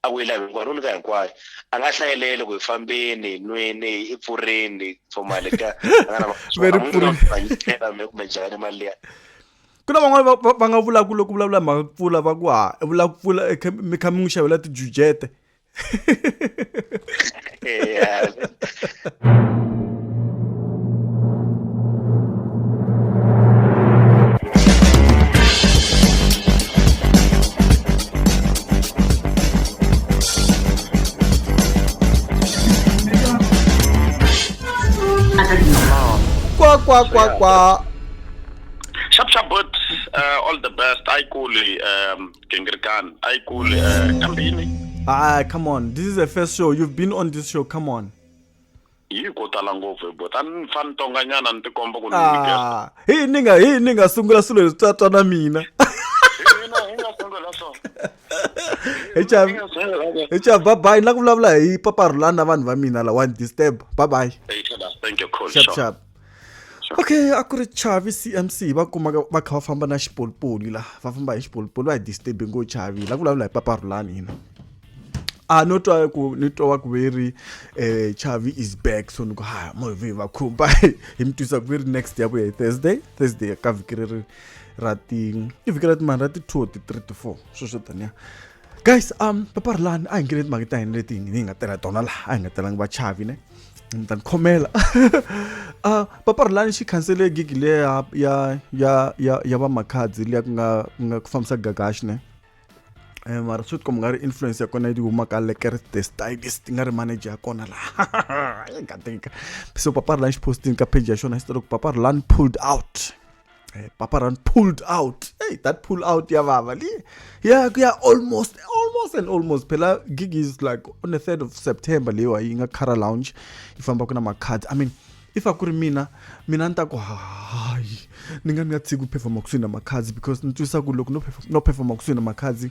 a wela hinkwayo ka hinkwayo a nga hlayeleli ku hi fambeni nweni i pfureni for mali ka very pfureni kumbe njhani mali liya ku na van'wana va nga vulaka loko vulavula mhaka ku pfula va ku vula ku pfula mi kha mi n'wi xavela tijujete kwa Sharp, but all the best. I cool Gingirikani. I cool Kambini. Come on. This is the first show. You've been on this show. Come on. You go talangofe, but I'm fan tonganyana and combo kun Hey ninga sungula sulo tata na mina. Echa bye nakuvulavula hi Papa Rhulani na vanhu va mina la one disturb. Bye. Thank you, cool. Sharp. Okay, a ku ri Chavi CMC va kuma va kha va famba na xipolipoli la va famba hi xipolipoli va hi disturb ngo Chavi la ku vulavula hi Papa Rhulani hina no twa ku veri Chavi is back so ni ku mo va khumba hi mi twisa ku veri next ya ku Thursday ka vhiki ri ra ti mara ti 2 ti 3 to 4 swo taniya guys Papa Rhulani a hi ngile timhaka ta hina leti hi nga tela tona la a hi nga telangi va Chavi ne dan khomela Papa Rhulani xi cancele gig le ya va Makhadzi le ku nga ku fambisa Gagash ne mara swi kom nga ri influence ya kona yi huma ka Lekker the stylist nga ri manager kona la ngatika so Papa Rhulani xi posting ka page ya xona hi story Papa Rhulani pulled out Papa Rhulani pulled out hey that pull out ya vava li yeah almost phela gig is like on the 3rd of September lewa yi nga Kara Lounge ifamba kuna Makhadzi I mean if I could mina nta ku hayi ni nga tsiku perform kusina Makhadzi because ntwisa ku loko no perform kusina Makhadzi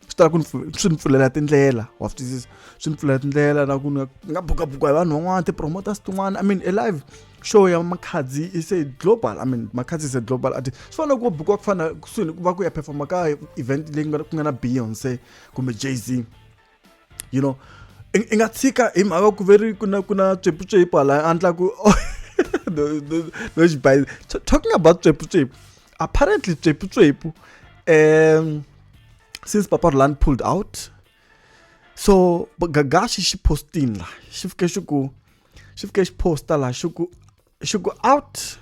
swi ku swi pfulela tindlela wafutisi swi pfulela tindlela na ku nga buka hi vanhu van'wana ti promoters tin'wana I mean a live show ya Makhadzi is a global I mean Makhadzi is a global artist swi fana ku buka ku fana kusini ku va ku ya perform ka event leyi ku nga na Beyonce kumbe Jay-Z you know inga tshika hi mhaka ku veri kuna tswepu la antla ku no talking about tswepu apparently tswepu since Papa Rhulani pulled out so Gagashi xi posting la xi fike xi posta la xi ku out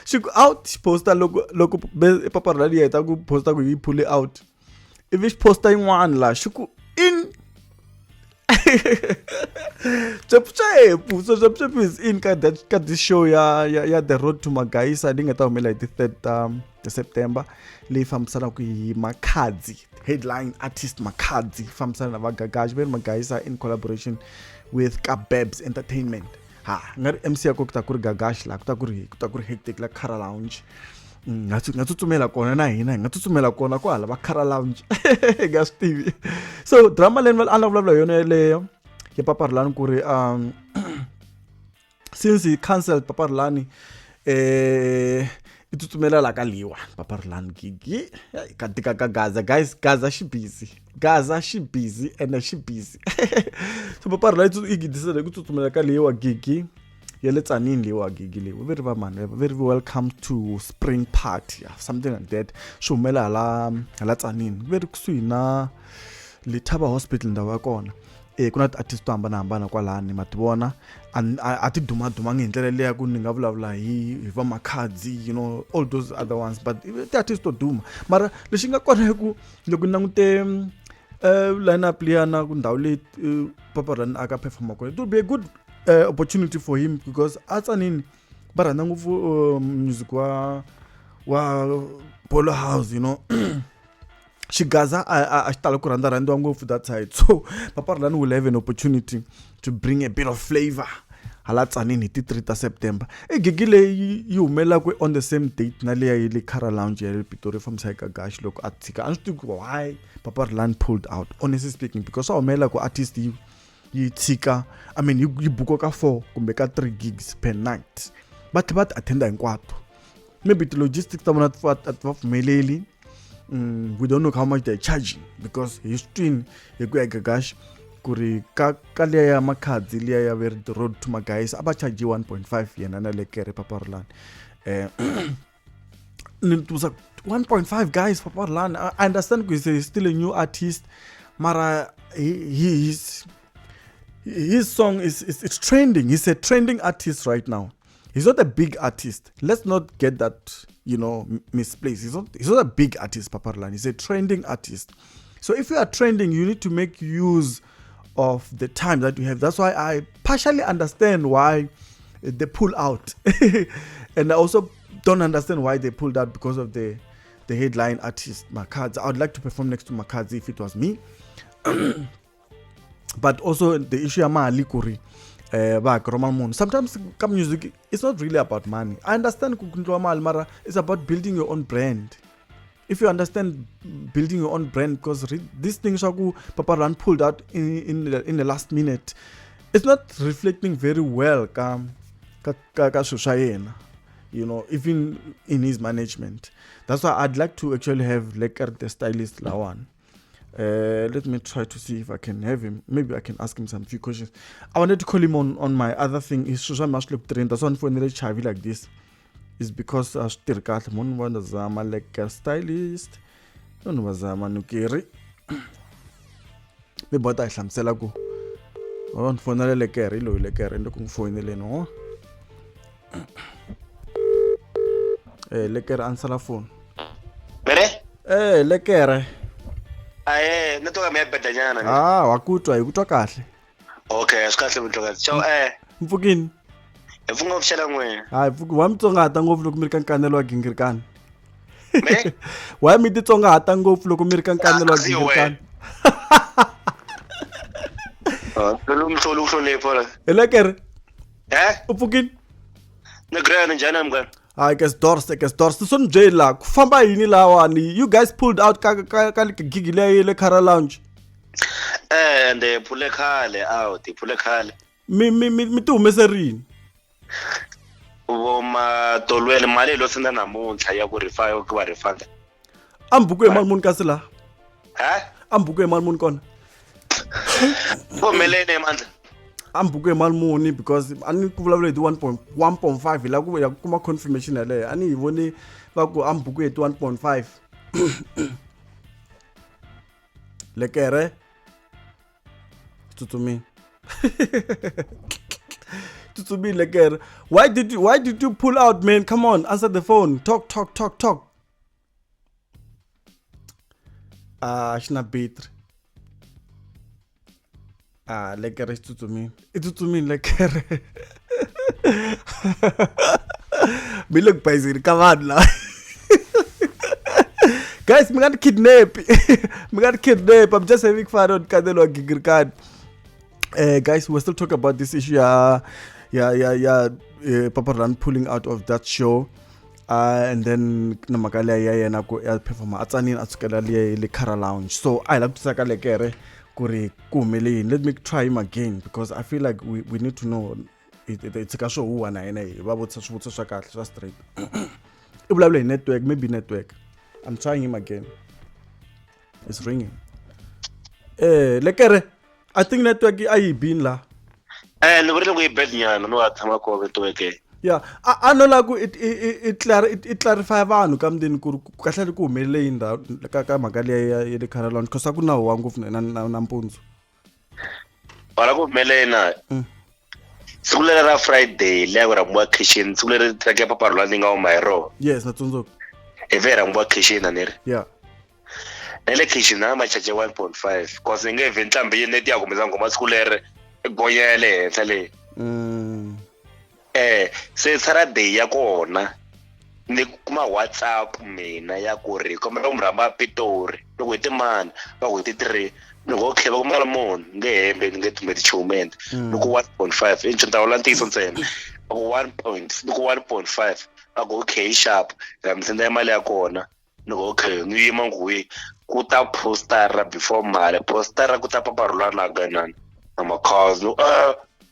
xi posta loko Papa Rhulani ya ta ku posta ku yi pull out ivi xi posta yin'wana la xi ku in Tswepu is in ka this show ya The Road to Magaisa leyi nga ta humela hi ti 3rd September leyi fambisana ku hi Makhadzi headline artist Makhadzi fambisana na va Gagash ve Magaisa in collaboration with Kabebs Entertainment nga ri MC ya ko ku ta ku ri Gagash la ku ta ku ri hectic la Kara Lounge nga tsutsumela kona na hina nga tsutsumela kona ku hala va Kara Lounge ga Stevie so drama leyi va vulavula yona leyo ya Papa Rhulani ku ri since he cancelled Papa Rhulani i tsutsumela la ka liwa Papa Rhulani gigi ka tika ka Gaza guys Gaza she busy and she busy so Papa Rhulani i gidisa ku tsutsumela ka liwa gigi ya le Tzaneen liwa gigi leyi very man very welcome to spring party something like that swi humela la Tzaneen very kusuhi na Lethaba hospital ndawa kona kuna artist to hambana kwalani matibona a ti duma ngendlela leya ku ni nga vulavula hi va Makhadzi you know all those other ones but the artist to duma mara lexi nga kona hi ku loko nangute lineup liyana ku ndawu leyi Papa Rhulani aka perform kona it would be a good opportunity for him because Tzaneen ba rhandza ngopfu music wa Polo House you know Xigaza a xitala ku rhandziwa ngopfu that side so Papa Rhulani will have an opportunity to bring a bit of flavor hala Tzaneen hi ti 3 September gigi leyi yi humela ku on the same date na leya yi le Kara Lounge ya le Pitori fambisa hi Gagash loko a tshika a swi tivi ku why Papa Rhulani pulled out honestly speaking because swa humela ku artist yi tshika I mean yi buka ka 4 kumbe ka 3 gigs per night but attenda hinkwato maybe the logistics ta vona a ti va pfumeleli we don't know how much they're charging because history gash kuri ka liya ya makhadzi liya ya the road to my guys aba charge 1.5 yena na Lekker Papa Rhulani. It was like 1.5 guys Papa Rhulani. I understand because he's still a new artist, mara his song it's trending. He's a trending artist right now. He's not a big artist. Let's not get that, misplaced. He's not a big artist, Papa Rhulani. He's a trending artist. So if you are trending, you need to make use of the time that you have. That's why I partially understand why they pull out. And I also don't understand why they pulled out because of the headline artist, Makadzi. I would like to perform next to Makadzi if it was me. But also the issue of Likuri. Sometimes music it's not really about money. I understand it's about building your own brand. If you understand building your own brand, because this thing Shaku Papa Rhulani pulled out in the last minute, it's not reflecting very well even in his management. That's why I'd like to actually have Lekker the stylist Lawan. Let me try to see if I can have him. Maybe I can ask him some few questions. I wanted to call him on my other thing. His social media trend. That's one for a chavi like this. Is because I still got one Zama Lekker stylist. One was Zama Nukiri. Maybe what I shall say go. I want for another Lekker, Lekker, and looking for in the leno. Lekker answer the phone. Lekker. Natoka miyapeta jana. Wakutwa ikutwa kahle. Okay, asikahle mntlokazi. Ciao Mfukini. Mfunga ukushela ngwena. Mfuku wamtsongahata ngopfu loko mi ri ka Nkanelo wa Gingirikani. Me? Why mi titsongahata ngopfu loko mi ri ka Nkanelo wa Gingirikani? Lo mhlolo uhlonipho la. Lekker. Mfukini. Negrana njani mngani? Guess Dorst. Son jail kufamba yini lawani. You guys pulled out ka gig le Lekker lounge. And they pull khale out, pull khale. Mi tu meserini. Voma tolwele mali lo senda namuntlha ya ku rifa ku va rifanga. Ambuku emali muni kasi la? Ambuku emali muni kona? Vomelene Mandla. Ambuku emali muni because ani ku vulavula hi 1.5 la ku ya kuma confirmation yale. Ani hi vone va ku ambuku hi 1.5. Lekker. To me. To me, Lekker. Why did you pull out, man? Come on, answer the phone. Talk. Shna beter. Lekker is to me. It's to me, Lekker. Me look busy. Come on now. Guys, me got kidnap. I'm just having fun on Nkanelo Gingirikani. Guys, we're still talking about this issue. Papa Rhulani pulling out of that show. And then Namakalia Nako perform at Lekker lounge. So I love to say Lekker Kuri Kumeli. Let me try him again because I feel like we need to know it's a show one about such straight. Network, maybe network. I'm trying him again. It's ringing. Lekker. I think network I been la. No really bad nyana no atama ko network. Yeah, I know like it clarify vanhu kamdeni ku kahle ku humelele indawo ka magali ya Lekker lounge because akuna wangu na mpunzu. Bara ku humelele na. Sikulera Friday leya ra mwa kitchen sikulera track ya Papa Rhulani nga umayro. Yes, natsundzuka. Evera mwa kitchen anere. Yeah. Nele kitchen na ma charge 1.5 cause nge event lambe ye net ya kumeza ngoma sikulera goyele hlale. Se Saturday ya kona ni kuma WhatsApp mina ya ku ri kombela umramba Pitori loko itimani va ku ti3 loko okay va kumala mon ngehembe ngetumbe tichumende loko 1.5 inchonta olantiso ntsena loko 1.5 ako okay sharp ngamsenda imali ya kona loko okay ngiyima nguyi ku ta postara before mali postara ku ta Papa Rhulani la ganana ama cause no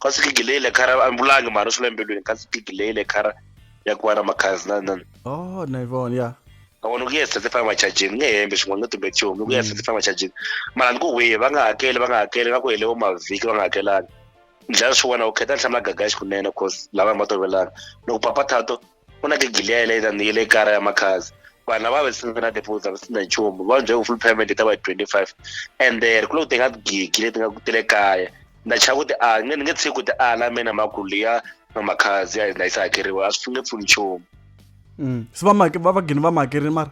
kasi kigilele khara ambulange mara swilembelweni kasi kigilele khara ya ku va na makhazi na oh naivon yeah awona ku yes se famba charging ngehembe swin'wana to bet you ku yes se famba charging mara ku we va nga hakeli nga ku hele wo mavhiki va nga hakelanga ndlela swin'wana u kheta hlamula gagashi kunene cause lava ma tovelanga loko papa Thato u na gigilele ni le kaya ya makhazi vanhu lava va swi na deposit va swi na nchumu va njhe full payment ta va 25 and then ku lo tenga gigi leti nga ku tele kaya nda cha ku ti ni nge tshiki ku ti ala mina makulu liya na makhazi ya na isa hakeriwa a swi nge pfuni nchumu se va gini va makeri mara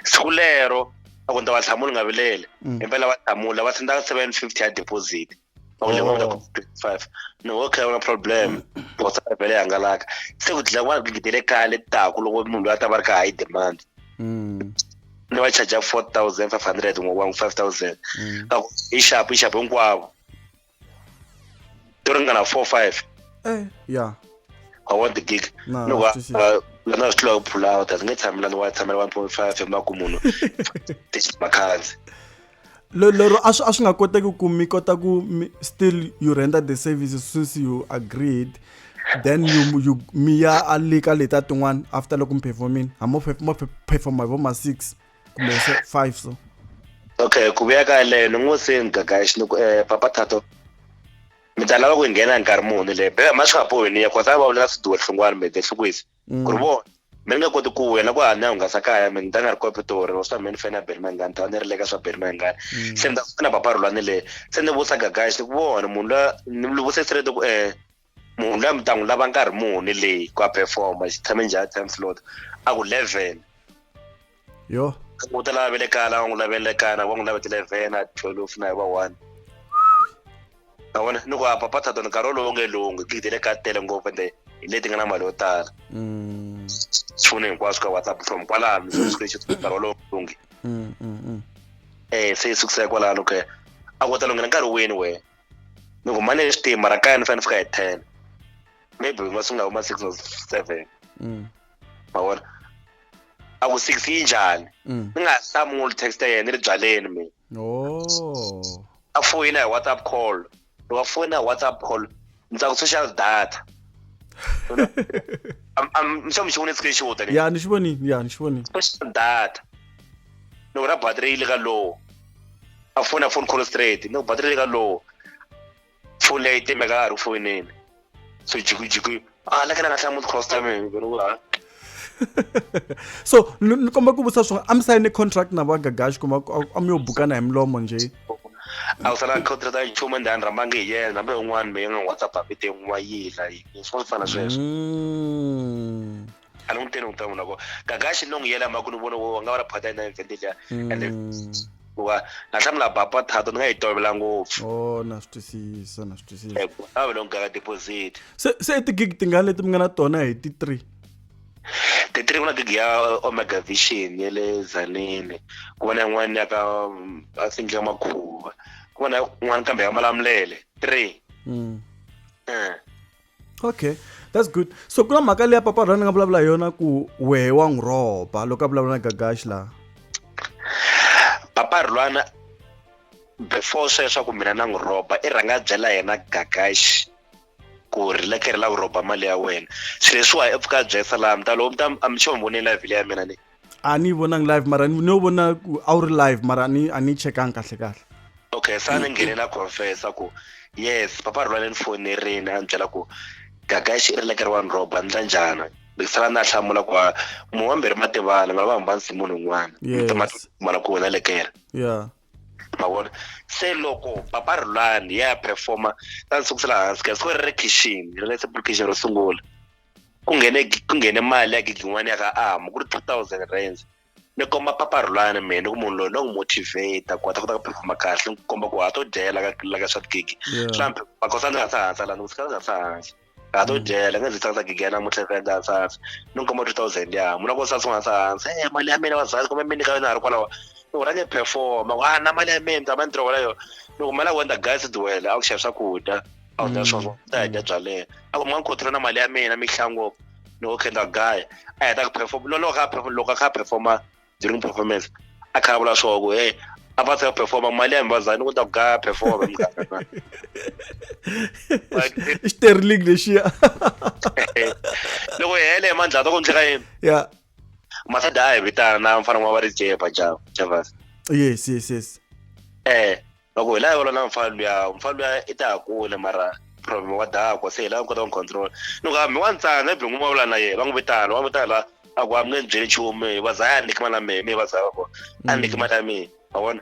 siku lero a ku nta va hlamula nga vilele impela va hlamula va senda 750 ya deposit va le nga 25 no okay no problem bosa vele hangalaka se ku dla wa gidele kaya letaku loko munhu a ta va ri ka high demand ni va charge 4500 ngo 5000 ka ku i sharp hinkwavo to ringana 45 yeah I want the gig no lana swi tlula ku pull out as nge tshamela ni wa tshamela 1.5 emakumunhu makhazi lero a swi nga koteki ku mi kota ku still you render the services since you agreed then you mi ya alika leta tin'wana after loko mi performing mo perform vo ma 6 kumbe 5 so okay ku vuya ka le ni ngo se ngagashi ni papa Thato mi ta lava ku nghena nkarhi muni le ma swi nga bohi ni ya kota va vula swiduwa hlungwana mi te hlukisi ku ri vona mi nga koti ku wena ku hanya nga sa kaya mi ta nga ri kopitori no swa mi fena Berman ta ni ri le ka swa Berman se nda na papa Rhulani le se ni vusa gagashi ku vona munhu la ni vuse sirete ku munhu la mtangu lava nkarhi muni le ku performa xi tshame njhani time slot a ku 11 yo ku ta lava vele kala va n'wi lavele kana va n'wi lavete 11 a 12 na va 1 awona ni ku papa Thato nkarhi lowu nge lungi gidele ka tele ngopfu ende leti nga na mali yo tala swifune hinkwaswo ka WhatsApp from kwalano screenshot nkarhi lowu lungi se success kwalano ke a kota lungena nkarhi wini we ni ku mane swi mara kaya ni fanele fika hi 10 maybe ma sunga uma 6 or 7 awona a ku 6 yi njhani ni nga hlamuli text ya yena ri byaleni mina a foyina hi WhatsApp call loko fona WhatsApp call ndza ku social data I'm showing screenshot ya ni xivoni social data loko ra battery yi le ka low a phone call straight no battery yi le ka low phone leyi timeka ha ri fonini so jiku la kana nga hlamula cross time vero so ni komba ku vusa swona am sign contract na va gagashi kuma am yo bukana hi mlomo nje a usala contract ya chuma ndani ramange yena nambe un'wana me nga WhatsApp apite un'wa yila yi swo fana sweswo a lo ntene utamu nako gagashi no ngiyela makunu vona wo nga va phata na event ya and wa na hlamula papa Thato ni nga yi tovela ngopfu na swi twisisa a velo nga deposit se ti gig tingana leti mi nga na tona hi ti 3 tetri kuna gig ya Omega Vision ya le Zanini ku vona n'wana ya ka I think ya Makhuva ku vona n'wana kambe ya Malamulele 3 okay that's good so kuna mhaka leya papa Rhulani nga vulavula yona ku we wa n'wi roba loko a vulavula na gagashi la papa Rhulani before sweswo ku mina na n'wi roba i rhanga byela yena gagashi ku ri Lekker la roba mali ya wena sweswiwa epfuka byesa laha mtalo am sure mbone live ya mina ni a ni vonang live mara ni no vona ku a ri live mara ani checkang kahle okay sana ngene na confessa ku yes papa Rhulani phone rini a byela ku gagashi ri Lekker wa roba ndla njana bisala na hlamula ku muhamberi mativana nga va hambanisi munhu un'wana mara ku wena Lekker mawona se loko papa Rhulani ya performa ta sukusela hansi ka so ri kitchen ri le application ro sungula ku nghene mali ya gigingwani ya ka amu ku ri 2000 rands ni komba papa Rhulani mina ku munhu loyi no n'wi motivate ku ta kota ku performa kahle ni komba ku a to dyela ka swa gig hlampe makosa ndzi nga sa hansi lani usika nga sa hansi a to dyela nga ndzi tsaka gig ya namuntlha ka sa ni komba 2000 ya muna ko sa nga sa hansi mali ya mina wazali kumbe mini ka na ri kwalawa uranye performa na mali ya mina ta mandro wala yo loko mala wenda guys duwela a ku xava swakudya a ku dya swona ta dya byale a ku manga control na mali ya mina mihlango no khenda guy a heta ku perform loko ka performa during performance a kha vula swo ku a va ta performa mali ya mbazani ku ta ku performa mngana sterling lexiya loko hele mandla to ku ndleka yini masada hi vitana na mfana wa ri jepa javas yes loko hi la na mfana ya ita kule mara problem wa dako se la ko control loko mi wa ntsana bi nguma vula na ye va n'wi vitana akwa mi nge byeli chume va za ni kama na me va za ko ani kama ta me awona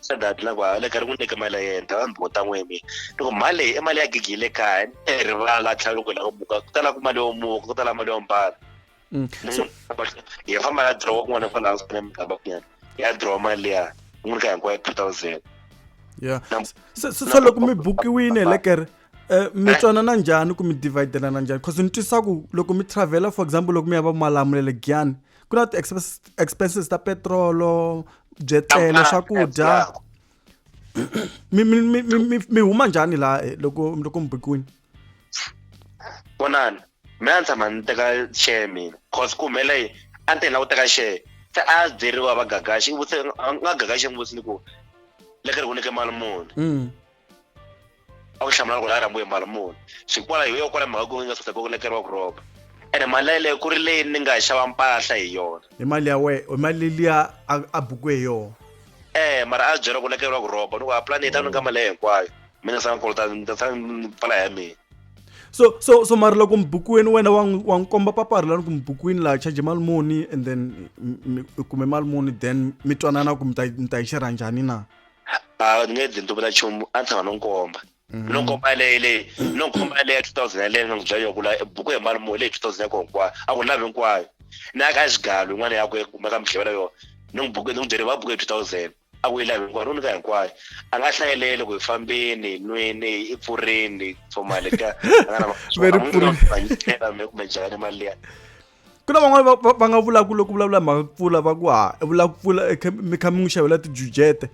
sadati la kwa le kari ku nyika mali ya yena ta mbuta n'wemi loko mali i mali ya gigile kaya rivala tlhelo ku la ku buka ku tala ku mali yo muka ku tala mali yo mbala ya famba ya draw kun'wana fa laha swi mikaba kunyana ya draw mali ya n'wi ka hinkwayo 2000 yeah so loko mi bukiwile Lekker mi twanana njhani ku mi dividelana njhani because ni twisa ku loko mi travela for example loko mi ya va Malamulele Giyani ku na ti-expenses ta petrolo byetlelo swakudya mi huma njhani laha loko mi bukiwile vonani mina ni tshama ni teka share mina cause ku humele a ni tena ku teka share se a byeriwa va gagaxi a nga gagaxi n'wi vutisi ni ku Lekker ku nyike mali muni a ku hlamula ku la rambuye mali muni xikwala hi yo kwala mhaka ku nga swi ku Lekker wa ku roba ene mali leyi ku ri leyi ni nga xava mpahla hi yona hi mali ya mali liya a bukiwe hi yona mara a byeriwa ku Lekker wa ku roba ni ku a plan yi ta ni ka mali hinkwayo mina sa nkolota ni ta sa pfala ya mina so mara loko mbukiweni wena wa nkomba papari ku mbukiweni la charge mali muni and then mi kume mali muni then mi twanana ku mi ta yi share njhani na ni nge dzi ntumbula chumu a ni tshama no nkomba no nkomba leyi no nkomba leyi 2000 ya leyi ni n'wi byela ku la buku hi mali muni leyi 2000 ya ko hinkwayo a ku lavi hinkwayo na ka xigalo yin'wana ya ku kumeka mihlevela yona ni n'wi byele va buku hi 2000 a ku yi lavi hinkwayo ni ka hinkwayo a nga hlayeleli ku hi fambeni hi nweni hi pfurini so mali ka very pfurini kumbe njhani mali liya ku na van'wana va nga vulaka loko vulavula mhaka ku pfula va ku vula ku pfula mi kha mi n'wi xavela tijujete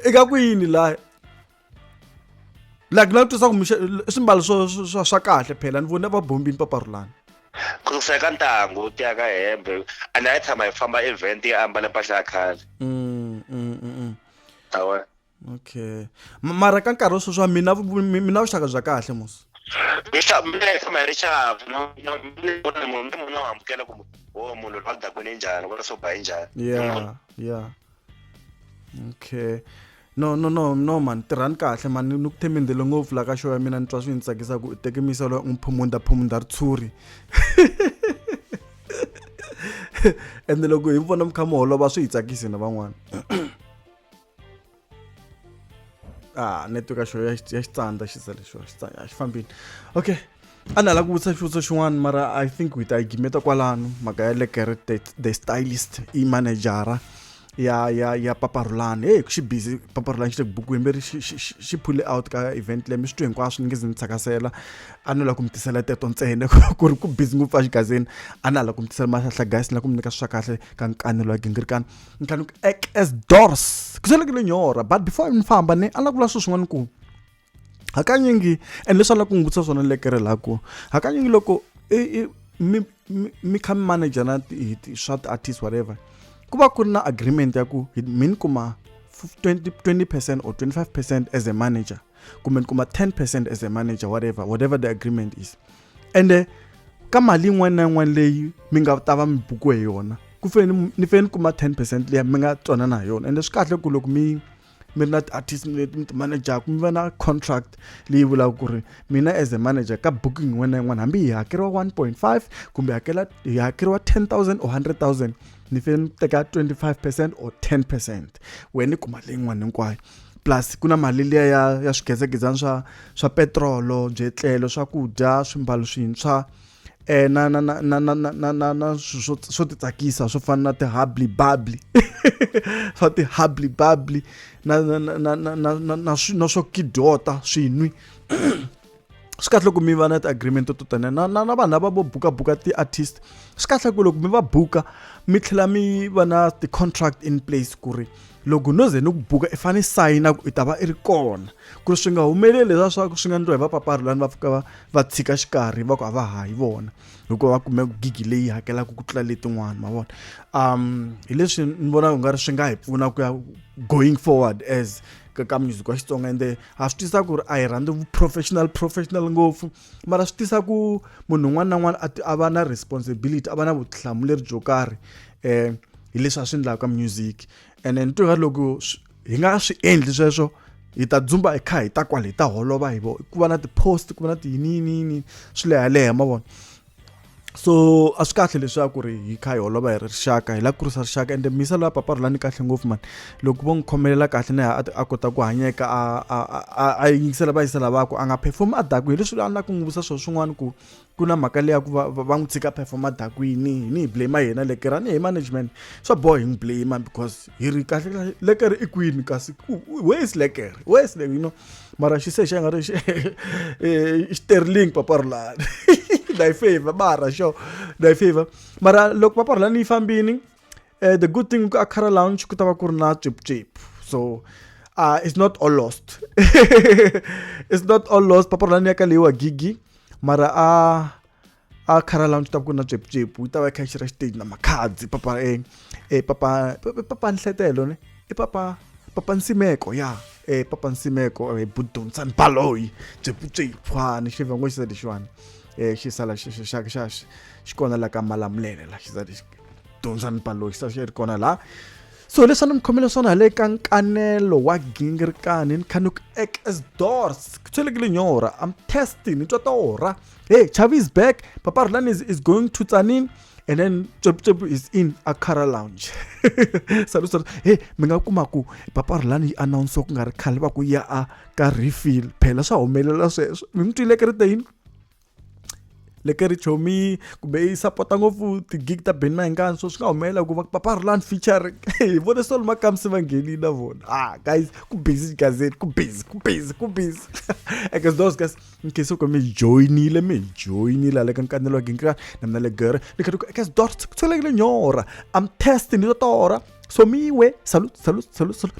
eka ku yini laha like na twisa ku swimbalo swa kahle phela ni vone va bombini papa Rhulani ku suka ka ntangu ti ya ka hembe a ni ya tshama hi famba event ya ambala mpahla ya khale awa okay mara ka nkarhi sweswi mina vuxaka bya kahle mos mina hi tshama hi ri xavu munhu a amukela ku munhu loyi a dakweni njhani ku ri so ba hi njhani yeah okay no man tirhani kahle man ni ku themendele ngopfu la ka show ya mina ni twa swi ni tsakisa ku teke miselo n'wi ritshuri ende loko hi vona mi kha mi holova swi hi tsakisi na van'wana network show ya xitsandza xisa lexo a xi fambini okay a ni lava ku vutisa xivutiso xin'wana mara I think hi ta yi gimeta kwalano mhaka ya Lekker the stylist i manejara ya papa Rhulani hey xi busy papa Rhulani xi le bukwini mberi xi pull out ka event leyi mi swi twi hinkwaswo ni nge zi ni tsakasela a ni lava ku mi tisela teto ntsena ku ri ku busy ngopfu a xigazini a ni lava ku mi tisela mahlahla guys ni lava ku mi nyika swa kahle ka Nkanelo wa Gingirikani Nkanelo as doors ku selekile nyora but before ni famba ni a la ku vula swilo swin'wana ku hakanyingi and leswi a lava ku n'wi vutisa swona Lekker la ku hakanyingi loko mi kha mi manager na swa ti-artist whatever ku va ku ri na agreement ya ku mi ni kuma 20% or 25% as a manager kumbe ni kuma 10% as a manager whatever the agreement is and ka mali yin'wana na yin'wana leyi mi nga ta va mi bukiwe hi yona ku ni feni kuma 10% leyi mi nga twanana hi yona ende swi kahle ku loko mi ri na ti-artist leti mi ti-manager ku mi va na contract leyi vulaka ku ri mina as a manager ka booking yin'wana na yin'wana hambi hi hakeriwa 1.5 kumbe hi hakeriwa 10,000 or 100,000 ni feni teka 25% or 10% wena ni kuma leyi yin'wana hinkwayo plus ku na mali liya ya swigezegezana swa petrolo byetlelo swakudya swimbalo swintshwa na swo titsakisa swo fana na ti-hubly bubbly swa ti-hubly bubbly na swo kidota swinwi swi kahle loko mi va na ti-agreement to tani na vanhu lava vo buka ti-artist swi kahle ku loko mi va buka mi tlhela mi va na ti-contract in place ku ri loko no ze ni ku buka i fanele sayina ku i ta va i ri kona ku ri swi nga humeleli leswaku swi nga endliwa hi va papa Rhulani va fika va tshika xikarhi va ku a va hayi vona hikuva va kume gigi leyi hakelaka ku tlula letin'wana ma vona hi leswi ni vona ku nga ri swi nga hi pfuna ku ya going forward as ka music wa Xitsonga, ende a swi tisa ku ri a hi rhandzi professional ngopfu, mara swi tisa ku munhu un'wana na un'wana a va na responsibility, a va na vutihlamuleri byo karhi hi leswi a swi endlaka music. And then nto loko hi nga swi endli sweswo hi ta dzumba hi kha hi ta kwale hi ta holova hi ku va na ti-post, ku va na yini swi leha ma vona. So a swi kahle leswaku ri hi kha hi holova hi rixaka, hi la kurisa rixaka. Ende misa la Papa Rhulani kahle ngopfu man, loko vo n'wi khomelela kahle na a kota ku hanyeka, a yingisela vayisela vakwe, a nga perform a dakwini. Leswi a na ku n'wi vutisa swin'wana ku na mhaka leya ku va n'wi tshika perform a dakwini, ni hi blame yena Lekker, ni hi management swa boha hi n'wi blame because hi ri kahle Lekker i kwini, kasi where is Lekker, you know. Mara xi se xa nga ri Sterling Papa Rhulani na favor mara sure na favor. Mara loko Papa Rhulani yi fambini, the good thing ku Akhara Lounge ku ta va ku ri na chip, so it's not all lost. It's not all lost. Papa Rhulani ya ka leyiwa gigi, mara Akhara Lounge ta va ku ri na chip, u ta va kha xira stage na makhadzi papa papa Nhletelo ne papa Nsimeko ya papa Nsimeko Budonsan Baloyi chip phwana xi vango xi sa lexiwani xi sala xi kona la ka Malamulele la xi sa Budonsan Baloyi xi sa xi ri kona la. So leswi a ni mi khomele swona hi le ka Nkanelo wa Gingirikani, Nkanelo as doors ku tshwelekile nyora, I'm testing ni twa tora. Hey, Chavi is back, Papa Rhulani is going to Tsanin, and then Chop is in Akhara Lounge. Salut. Hey, mi nga kuma ku Papa Rhulani announce ku nga ri khale va ku ya a ka refill phela swa humelela sweswo. Mi twile ke ri tini Lekker chomi kumbe yi supporta ngopfu ti-gig ta Benny Mayengani, so swi nga humelela ku va Papa Rhulani featuring vona Sol Makamsi va nghenile na vona. Guys, ku busy gazette, ku busy. Because those guys in case u mi joinile le ka Nkanelo wa Gingirikani na mina Lekker because dot ku tshwelekile nyora, I'm testing ni tora. So miwe salut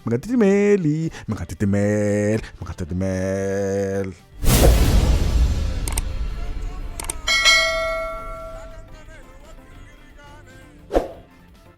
mi nga titimeli.